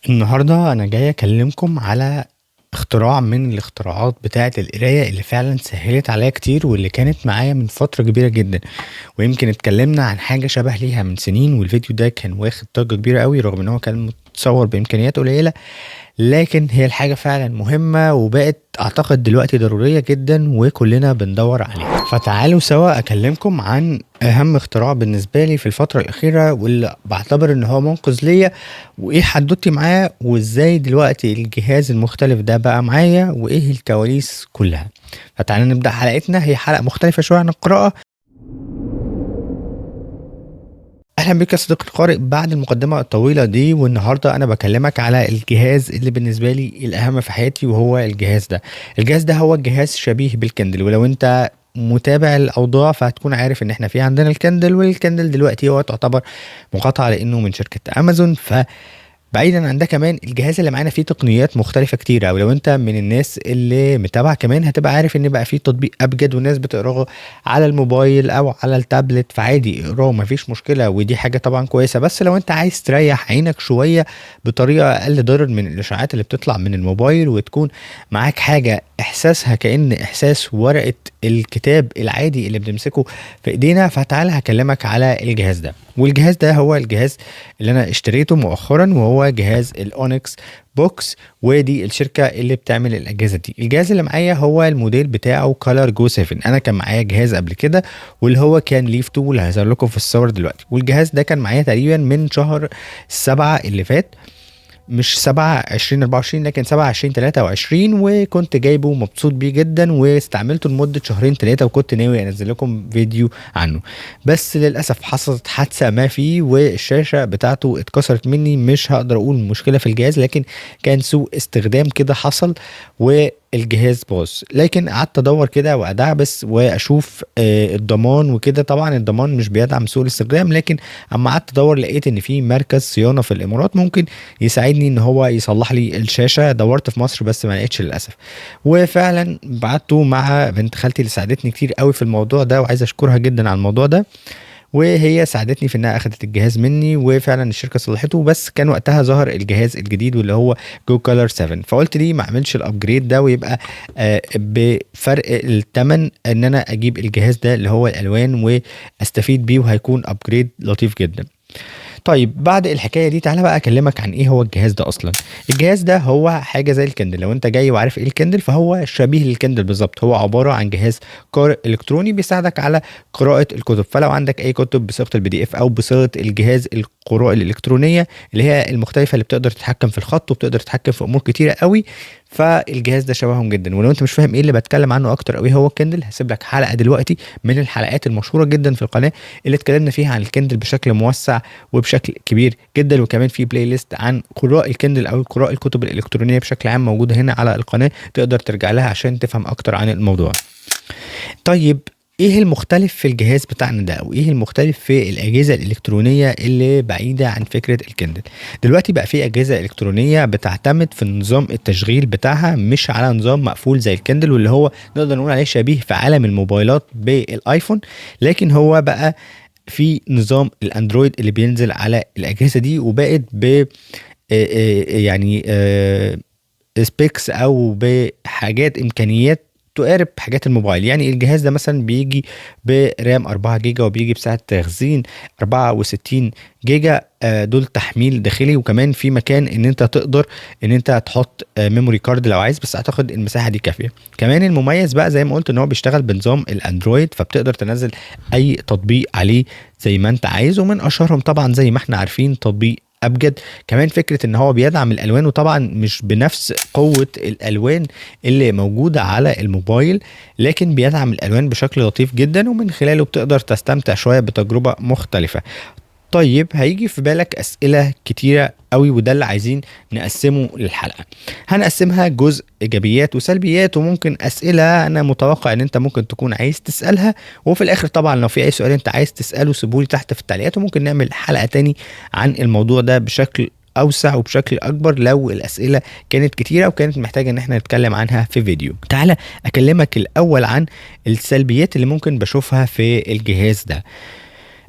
النهاردة أنا جاي أكلمكم على اختراع من الاختراعات بتاعة القراية اللي فعلا سهلت عليا كتير واللي كانت معايا من فترة كبيرة جدا. ويمكن اتكلمنا عن حاجة شبه ليها من سنين، والفيديو ده كان واخد ضجة كبيرة قوي رغم ان هو كان متصور بإمكانيات قليلة. لكن هي الحاجة فعلا مهمة وبقت أعتقد دلوقتي ضرورية جدا وكلنا بندور عليها. فتعالوا سوا أكلمكم عن أهم اختراع بالنسبة لي في الفترة الأخيرة واللي بعتبر إن هو منقذ ليا، وإيه حدوتي معاه، وإزاي دلوقتي الجهاز المختلف ده بقى معايا، وإيه الكواليس كلها. فتعالوا نبدأ حلقتنا. هي حلقة مختلفة شوية عن القراءة. اهلا بك يا صديقي القارئ بعد المقدمه الطويله دي، والنهارده انا بكلمك على الجهاز اللي بالنسبه لي الاهم في حياتي، وهو الجهاز ده هو جهاز شبيه بالكندل. ولو انت متابع الاوضاع فهتكون عارف ان احنا في عندنا الكندل، والكندل دلوقتي هو تعتبر مقاطعه لانه من شركه امازون. بعيدا عن ده كمان الجهاز اللي معانا فيه تقنيات مختلفة كتيرة، ولو انت من الناس اللي متابعة كمان هتبقى عارف ان بقى فيه تطبيق ابجد والناس بتقراه على الموبايل او على التابلت، فعادي اقراه مفيش مشكلة، ودي حاجة طبعا كويسة. بس لو انت عايز تريح عينك شوية بطريقة اقل ضرر من الاشعاعات اللي بتطلع من الموبايل، وتكون معاك حاجة احساسها كأن احساس ورقة الكتاب العادي اللي بنمسكه في ايدينا، فتعالى هكلمك على الجهاز ده. والجهاز ده هو الجهاز اللي انا اشتريته مؤخرا، وهو جهاز الاونكس بوكس، ودي الشركه اللي بتعمل الاجهزه دي. الجهاز اللي معايا هو الموديل بتاعه كولر جو 7. انا كان معايا جهاز قبل كده واللي هو كان ليف 2 اللي هظهر لكم في الصور دلوقتي، والجهاز ده كان معايا تقريبا من شهر 7 اللي فات، مش 7/20/24 لكن 7/20/23، وكنت جايبه مبسوط بيه جدا واستعملته لمدة شهرين 3، وكنت ناوي انزل لكم فيديو عنه. بس للأسف حصلت حادثة ما فيه والشاشة بتاعته اتكسرت مني. مش هقدر اقول مشكلة في الجهاز، لكن كان سوء استخدام كده حصل والجهاز باظ. لكن قعدت ادور كده وادعبس واشوف الضمان وكده. طبعا الضمان مش بيدعم سوء الاستخدام، لكن اما قعدت ادور لقيت ان في مركز صيانة في الامارات ممكن يساعدني ان هو يصلح لي الشاشه. دورت في مصر بس ما لقيتش للاسف، وفعلا بعته مع بنت خالتي اللي ساعدتني كتير قوي في الموضوع ده، وعايز اشكرها جدا على الموضوع ده. وهي ساعدتني في انها اخدت الجهاز مني، وفعلا الشركه صلحته. بس كان وقتها ظهر الجهاز الجديد واللي هو جو كولر 7، فقلت ليه ما اعملش الابجريد ده ويبقى بفرق الثمن ان انا اجيب الجهاز ده اللي هو الالوان واستفيد بيه، وهيكون ابجريد لطيف جدا. طيب بعد الحكايه دي تعالى بقى اكلمك عن ايه هو الجهاز ده اصلا. الجهاز ده هو حاجه زي الكندل. لو انت جاي وعارف ايه الكندل فهو شبيه للكندل بالظبط. هو عباره عن جهاز قارئ الكتروني بيساعدك على قراءه الكتب. فلو عندك اي كتب بصيغه البي دي اف او بصيغه الجهاز القراءه الالكترونيه اللي هي المختلفه اللي بتقدر تتحكم في الخط وبتقدر تتحكم في امور كتيره قوي، فالجهاز ده شبههم جدا. ولو انت مش فاهم ايه اللي بتكلم عنه اكتر او ايه هو الكندل، هسيب لك حلقه دلوقتي من الحلقات المشهوره جدا في القناه اللي اتكلمنا فيها عن الكندل بشكل موسع وبشكل كبير جدا. وكمان في بلاي ليست عن قراء الكندل او قراء الكتب الالكترونيه بشكل عام موجوده هنا على القناه، تقدر ترجع لها عشان تفهم اكتر عن الموضوع. طيب ايه المختلف في الجهاز بتاعنا ده، او ايه المختلف في الاجهزه الالكترونيه اللي بعيده عن فكره الكندل؟ دلوقتي بقى في اجهزه الكترونيه بتعتمد في نظام التشغيل بتاعها مش على نظام مقفول زي الكندل، واللي هو نقدر نقول عليه شبيه في عالم الموبايلات بالايفون، لكن هو بقى في نظام الاندرويد اللي بينزل على الاجهزه دي، وبقت ب يعني سبيكس او بحاجات امكانيات تقارب حاجات الموبايل. يعني الجهاز ده مثلا بيجي برام 4 جيجا وبيجي بسعة تخزين 64 جيجا، دول تحميل داخلي. وكمان في مكان ان انت تقدر ان انت تحط ميموري كارد لو عايز، بس اعتقد المساحه دي كافيه. كمان المميز بقى زي ما قلت ان هو بيشتغل بنظام الاندرويد، فبتقدر تنزل اي تطبيق عليه زي ما انت عايز، ومن اشهرهم طبعا زي ما احنا عارفين تطبيق ابجد. كمان فكره ان هو بيدعم الالوان، وطبعا مش بنفس قوه الالوان اللي موجوده على الموبايل، لكن بيدعم الالوان بشكل لطيف جدا، ومن خلاله بتقدر تستمتع شويه بتجربه مختلفه. طيب هيجي في بالك أسئلة كتيرة قوي، وده اللي عايزين نقسمه للحلقة. هنقسمها جزء إيجابيات وسلبيات، وممكن أسئلة أنا متوقع إن أنت ممكن تكون عايز تسألها. وفي الآخر طبعا لو في أي سؤال أنت عايز تسأله سيبولي تحت في التعليقات، وممكن نعمل حلقة تاني عن الموضوع ده بشكل اوسع وبشكل اكبر لو الاسئله كانت كتيره وكانت محتاجه ان احنا نتكلم عنها في فيديو. تعالى اكلمك الاول عن السلبيات اللي ممكن بشوفها في الجهاز ده.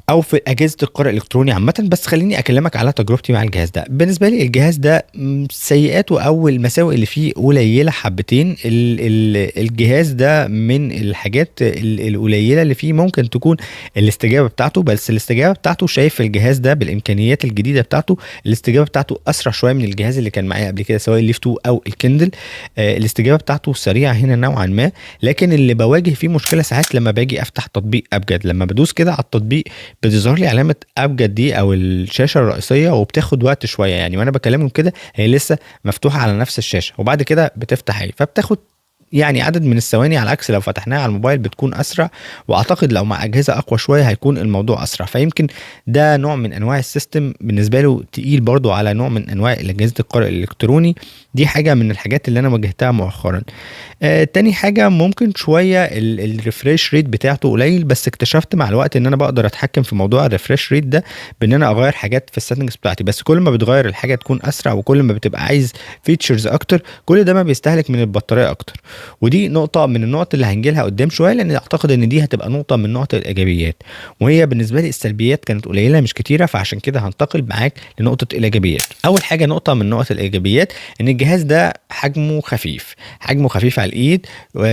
او في اجهزه القارئ الالكتروني عامه. بس خليني اكلمك على تجربتي مع الجهاز ده. بالنسبه لي الجهاز ده سيئاته او المساوئ اللي فيه قليله حبتين. الجهاز ده من الحاجات القليله اللي فيه ممكن تكون الاستجابه بتاعته. بس الاستجابه بتاعته، شايف الجهاز ده بالامكانيات الجديده بتاعته، الاستجابه بتاعته اسرع شويه من الجهاز اللي كان معايا قبل كده سواء الليف 2 او الكندل. الاستجابه بتاعته سريعه هنا نوعا ما. لكن اللي بواجه فيه مشكله ساعات لما باجي افتح تطبيق ابجد، لما بدوس كده على التطبيق بتظهر لي علامه ابجد دي او الشاشه الرئيسيه، وبتاخد وقت شويه. يعني وانا بكلمهم كده هي لسه مفتوحه على نفس الشاشه، وبعد كده بتفتح هي، فبتاخد يعني عدد من الثواني، على عكس لو فتحناها على الموبايل بتكون اسرع. واعتقد لو مع اجهزه اقوى شويه هيكون الموضوع اسرع. فيمكن ده نوع من انواع السيستم بالنسبه له تقيل برضو على نوع من انواع اجهزه القارئ الالكتروني. دي حاجه من الحاجات اللي انا واجهتها مؤخرا. تاني حاجه ممكن شويه الريفريش ريت بتاعته قليل. بس اكتشفت مع الوقت ان انا بقدر اتحكم في موضوع الريفريش ريت ده بان انا اغير حاجات في السيتنجز بتاعتي. بس كل ما بتغير الحاجه تكون اسرع، وكل ما بتبقى عايز فيتشرز اكتر، كل ده ما بيستهلك من البطاريه اكتر. ودي نقطة من النقط اللي هنجيلها قدام شوية، لأن أعتقد إن دي هتبقى نقطة من نقط الإيجابيات. وهي بالنسبة لي السلبيات كانت قليلة مش كتيرة، فعشان كده هنتقل معاك لنقطة الإيجابيات. أول حاجة نقطة من نقط الإيجابيات إن الجهاز ده حجمه خفيف، حجمه خفيف على الإيد،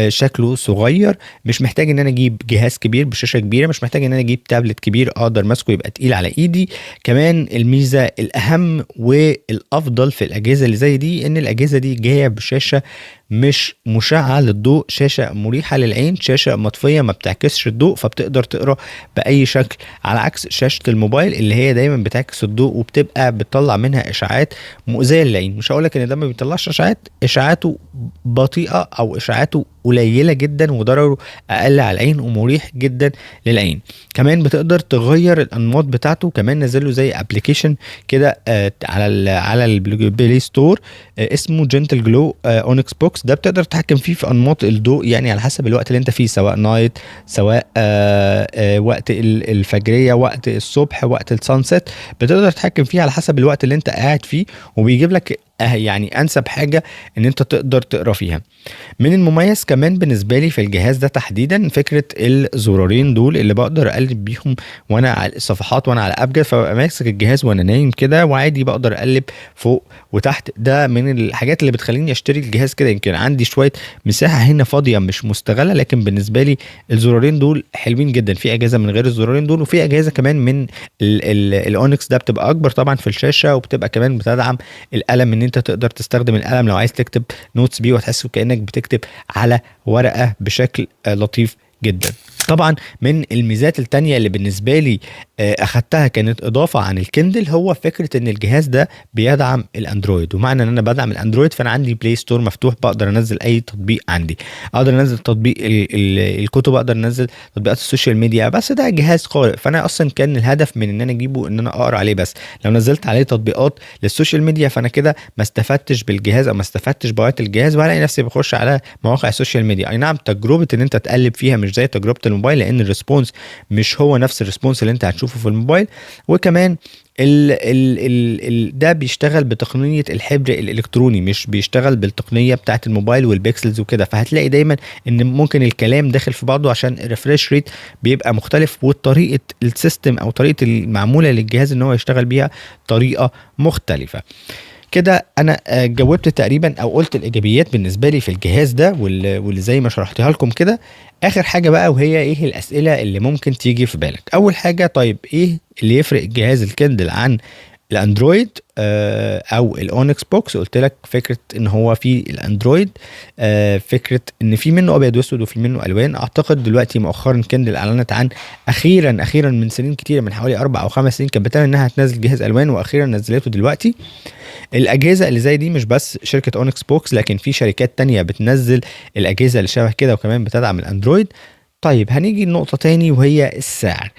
شكله صغير. مش محتاج إن أنا أجيب جهاز كبير بشاشة كبيرة، مش محتاج إن أنا أجيب تابلت كبير أقدر ماسكه يبقى تقيل على إيدي. كمان الميزة الأهم والأفضل في الأجهزة اللي زي دي إن الأجهزة دي جاية بشاشة مش مشعة للضوء، شاشة مريحة للعين، شاشة مطفية ما بتعكسش الضوء، فبتقدر تقرأ بأي شكل، على عكس شاشة الموبايل اللي هي دايما بتعكس الضوء وبتبقى بتطلع منها إشعاعات مؤذية للعين. مش هقولك إن ده ما بيطلعش إشعاعات، إشعاعاته بطيئة أو إشعاعاته قليلة جدا وضرره أقل على العين ومريح جدا للعين. كمان بتقدر تغير الأنماط بتاعته. كمان نزله زي ابلكيشن كده على البلاي ستور اسمه جنتل جلو اونكس بوكس. ده بتقدر تتحكم فيه في انماط الضوء، يعني على حسب الوقت اللي انت فيه، سواء نايت، سواء وقت الفجريه، وقت الصبح، وقت السانسيت. بتقدر تتحكم فيه على حسب الوقت اللي انت قاعد فيه، وبيجيب لك يعني انسب حاجه ان انت تقدر تقرا فيها. من المميز كمان بالنسبه لي في الجهاز ده تحديدا فكره الزرارين دول اللي بقدر اقلب بيهم وانا على الصفحات وانا على ابجد، فببقى ماسك الجهاز وانا نايم كده وعادي بقدر اقلب فوق وتحت. ده من الحاجات اللي بتخليني اشتري الجهاز كده. يمكن عندي شويه مساحه هنا فاضيه مش مستغله، لكن بالنسبه لي الزرارين دول حلوين جدا. في اجهزه من غير الزرارين دول، وفي اجهزه كمان من الاونكس ده بتبقى اكبر طبعا في الشاشه، وبتبقى كمان بتدعم القلم ان انت تقدر تستخدم القلم لو عايز تكتب نوتس بيه وتحس كانك بتكتب على ورقه بشكل لطيف جدا. طبعا من الميزات التانية اللي بالنسبة لي اخدتها كانت اضافة عن الكندل، هو فكرة ان الجهاز ده بيدعم الاندرويد. ومعنى ان انا بدعم الاندرويد فانا عندي بلاي ستور مفتوح، بقدر انزل اي تطبيق عندي، اقدر انزل تطبيق الكتب، اقدر انزل تطبيقات السوشيال ميديا. بس ده جهاز قارئ، فانا اصلا كان الهدف من ان انا اجيبه ان انا اقرا عليه. بس لو نزلت عليه تطبيقات للسوشيال ميديا فانا كده ما استفدتش بالجهاز او ما استفدتش بوقت الجهاز، وهلاقي نفسي بخش على مواقع السوشيال ميديا. اي نعم تجربة ان انت تقلب فيها مش زي تجربة الموبايل، لان الريسبونس مش هو نفس الريسبونس اللي انت هتشوفه في الموبايل. وكمان ده بيشتغل بتقنية الحبر الالكتروني، مش بيشتغل بالتقنية بتاعت الموبايل والبيكسلز وكده. فهتلاقي دايما ان ممكن الكلام داخل في بعضه عشان الريفريش ريت بيبقى مختلف، وطريقة السيستم او طريقة المعمولة للجهاز ان هو يشتغل بيها طريقة مختلفة. كده انا جاوبت تقريبا او قلت الايجابيات بالنسبه لي في الجهاز ده واللي زي ما شرحتها لكم كده. اخر حاجه بقى وهي ايه الاسئله اللي ممكن تيجي في بالك. اول حاجه، طيب ايه اللي يفرق الجهاز الكندل عن الاندرويد او الاونكس بوكس؟ قلت لك فكره ان هو في الاندرويد فكره ان في منه ابيض واسود وفي منه الوان. اعتقد دلوقتي مؤخرا كندل اعلنت عن اخيرا من سنين كتيره، من حوالي 4 أو 5 سنين، كانت بتعلن انها هتنزل جهاز الوان، واخيرا نزلته دلوقتي. الاجهزه اللي زي دي مش بس شركه اونكس بوكس، لكن في شركات تانية بتنزل الاجهزه اللي شبه كده وكمان بتدعم الاندرويد. طيب هنيجي لنقطة تاني وهي السعر.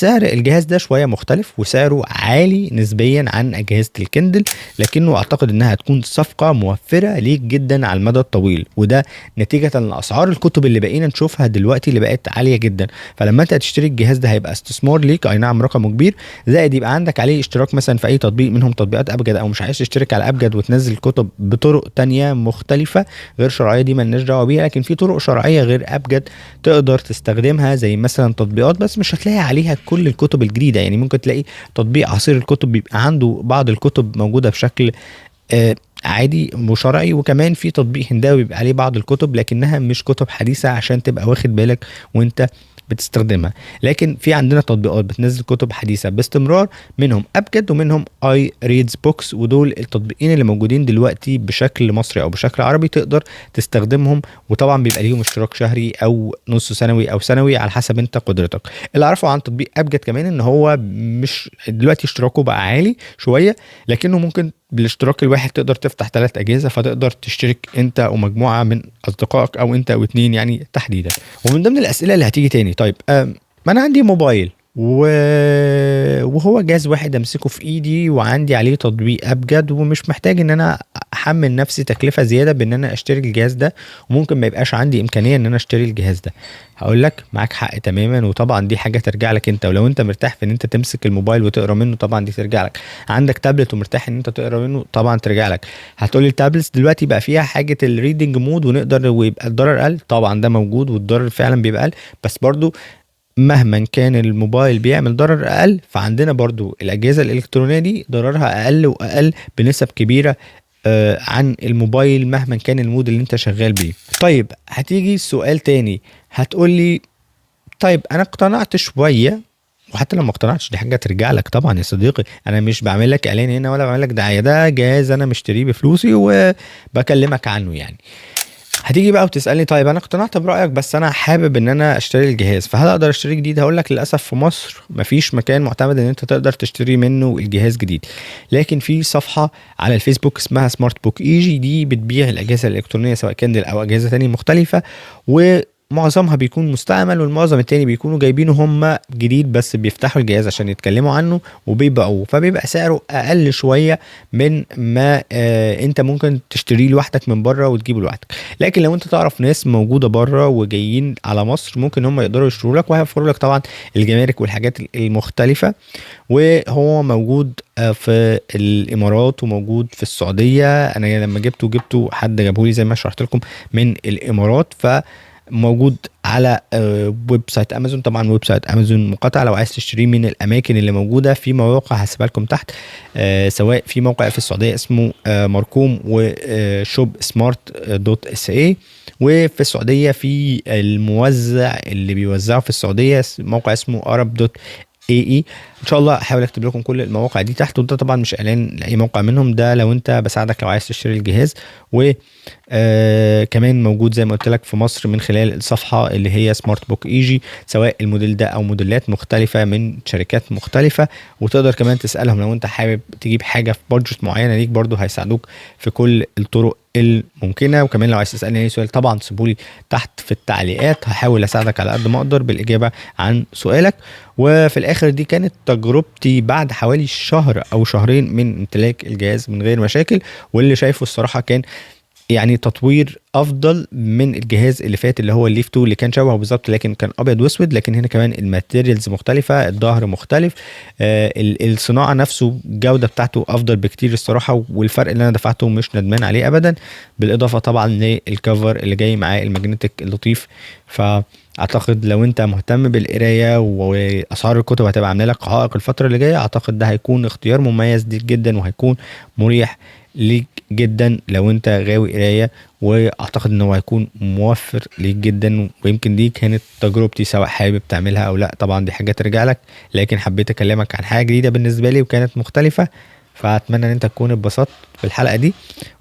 الجهاز ده شوية مختلف وسعره عالي نسبيا عن أجهزة الكندل، لكنه أعتقد إنها هتكون صفقة موفرة ليك جدا على المدى الطويل، وده نتيجة لأسعار الكتب اللي بقينا نشوفها دلوقتي اللي بقت عالية جدا. فلما أنت هتشتري الجهاز ده هيبقى استثمار ليك، أي نعم رقمه كبير، زائد يبقى عندك عليه اشتراك مثلا في أي تطبيق منهم تطبيقات أبجد، أو مش عايز تشترك على أبجد وتنزل كتب بطرق تانية مختلفة غير شرعية، دي مالناش دعوة بيها. لكن في طرق شرعية غير أبجد تقدر تستخدمها زي مثلا تطبيقات، بس مش هتلاقي عليها كل الكتب الجديدة. يعني ممكن تلاقي تطبيق عصير الكتب بيبقى عنده بعض الكتب موجودة بشكل عادي وشرعي، وكمان في تطبيق هنداوي بيبقى عليه بعض الكتب لكنها مش كتب حديثة عشان تبقى واخد بالك وانت بتستخدمها. لكن في عندنا تطبيقات بتنزل كتب حديثة باستمرار، منهم ابجد ومنهم اي ريدز بوكس، ودول التطبيقين اللي موجودين دلوقتي بشكل مصري او بشكل عربي تقدر تستخدمهم. وطبعا بيبقى ليهم اشتراك شهري او نص سنوي او سنوي على حسب انت قدرتك. اللي اعرفه عن تطبيق ابجد كمان ان هو مش دلوقتي اشتراكه بقى عالي شوية، لكنه ممكن بالاشتراك الواحد تقدر تفتح 3 اجهزه، فتقدر تشترك انت ومجموعه من اصدقائك او انت او اتنين يعني تحديدا. ومن ضمن الاسئله اللي هتيجي تاني، طيب ما انا عندي موبايل وهو جهاز واحد امسكه في ايدي وعندي عليه تطبيق ابجد، ومش محتاج ان انا احمل نفسي تكلفه زياده بان انا اشتري الجهاز ده، وممكن ما يبقاش عندي امكانيه ان انا اشتري الجهاز ده. هقول لك معاك حق تماما، وطبعا دي حاجه ترجع لك انت، ولو انت مرتاح في ان انت تمسك الموبايل وتقرا منه طبعا دي ترجع لك. عندك تابلت ومرتاح ان انت تقرا منه طبعا ترجع لك. هتقولي التابلتس دلوقتي بقى فيها حاجه الريدنج مود ونقدر ويبقى الضرر اقل، طبعا ده موجود والضرر فعلا بيبقى اقل، بس برضو مهما كان الموبايل بيعمل ضرر اقل، فعندنا برضو الاجهزه الالكترونيه دي ضررها اقل واقل بنسب كبيره عن الموبايل مهما كان المود اللي انت شغال بيه. طيب هتيجي سؤال تاني، هتقولي طيب انا اقتنعت شويه، وحتى لو ما اقتنعتش دي حاجه ترجع لك طبعا يا صديقي، انا مش بعمل لك اعلان هنا ولا بعمل لك دعايه، ده جهاز انا مشتريه بفلوسي وبكلمك عنه يعني. هتيجي بقى وتسالني طيب انا اقتنعت برايك بس انا حابب ان انا اشتري الجهاز، فهل اقدر اشتريه جديد؟ هقول لك للاسف في مصر مفيش مكان معتمد ان انت تقدر تشتري منه الجهاز جديد، لكن في صفحه على الفيسبوك اسمها سمارت بوك ايجي، دي بتبيع الاجهزه الالكترونيه سواء كندل او اجهزه تانية مختلفه، ومعظمها بيكون مستعمل والمعظم التاني بيكونوا جايبينه هم جديد بس بيفتحوا الجهاز عشان يتكلموا عنه وبيبيعوه، فبيبقى سعره اقل شويه من ما انت ممكن تشتريه لوحدك من بره وتجيبه لوحدك. لكن لو انت تعرف ناس موجوده بره وجايين على مصر ممكن هم يقدروا يشتروا لك وهيوفروا لك طبعا الجمارك والحاجات المختلفه. وهو موجود في الامارات وموجود في السعوديه، انا لما جبته حد جابهولي زي ما شرحت لكم من الامارات، موجود على ويب سايت امازون. طبعا ويب سايت امازون مقاطع، لو عايز تشتريه من الاماكن اللي موجوده في مواقع هسيبها لكم تحت، سواء في موقع في السعوديه اسمه ماركوم وشوب سمارت دوت اس اي، وفي السعوديه في الموزع اللي بيوزعه في السعوديه موقع اسمه ارب دوت اي. ان شاء الله احاول اكتب لكم كل المواقع دي تحت، وده طبعا مش اعلان لاي موقع منهم، ده لو انت بساعدك لو عايز تشتري الجهاز. و كمان موجود زي ما قلت لك في مصر من خلال الصفحه اللي هي سمارت بوك ايجي، سواء الموديل ده او موديلات مختلفه من شركات مختلفه، وتقدر كمان تسالهم لو انت حابب تجيب حاجه في بادجت معينه ليك، برضو هيساعدوك في كل الطرق الممكنه. وكمان لو عايز تسالني اي سؤال طبعا سيبولي تحت في التعليقات، هحاول اساعدك على قد ما اقدر بالاجابه عن سؤالك. وفي الاخر دي كانت تجربتي بعد حوالي شهر او شهرين من امتلاك الجهاز من غير مشاكل، واللي شايفه الصراحه كان يعني تطوير افضل من الجهاز اللي فات اللي هو الليف 2 اللي كان شبهه بالظبط لكن كان ابيض واسود، لكن هنا كمان الماتيريالز مختلفه، الظهر مختلف، الصناعه نفسه الجوده بتاعته افضل بكتير الصراحه، والفرق اللي انا دفعته مش ندمان عليه ابدا، بالاضافه طبعا للكفر اللي جاي معاه الماجنتيك اللطيف. فاعتقد لو انت مهتم بالقرايه واسعار الكتب هتبقى عامله لك عائق الفتره اللي جايه، اعتقد ده هيكون اختيار مميز ليك جدا وهيكون مريح ليك جدا لو انت غاوي قرايه، واعتقد ان هو هيكون موفر ليك جدا. ويمكن دي كانت تجربتي سواء حابب تعملها او لا، طبعا دي حاجه ترجع لك، لكن حبيت اكلمك عن حاجه جديده بالنسبه لي وكانت مختلفه، فاتمنى ان انت تكون اتبسطت في الحلقه دي.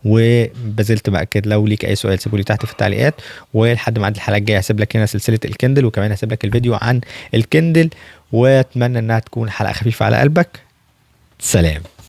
وبزلت باكد لو ليك اي سؤال سيبولي تحت في التعليقات، ولحد ما عند الحلقه الجايه هسيب لك هنا سلسله الكندل، وكمان هسيب لك الفيديو عن الكندل، واتمنى انها تكون حلقه خفيفه على قلبك. سلام.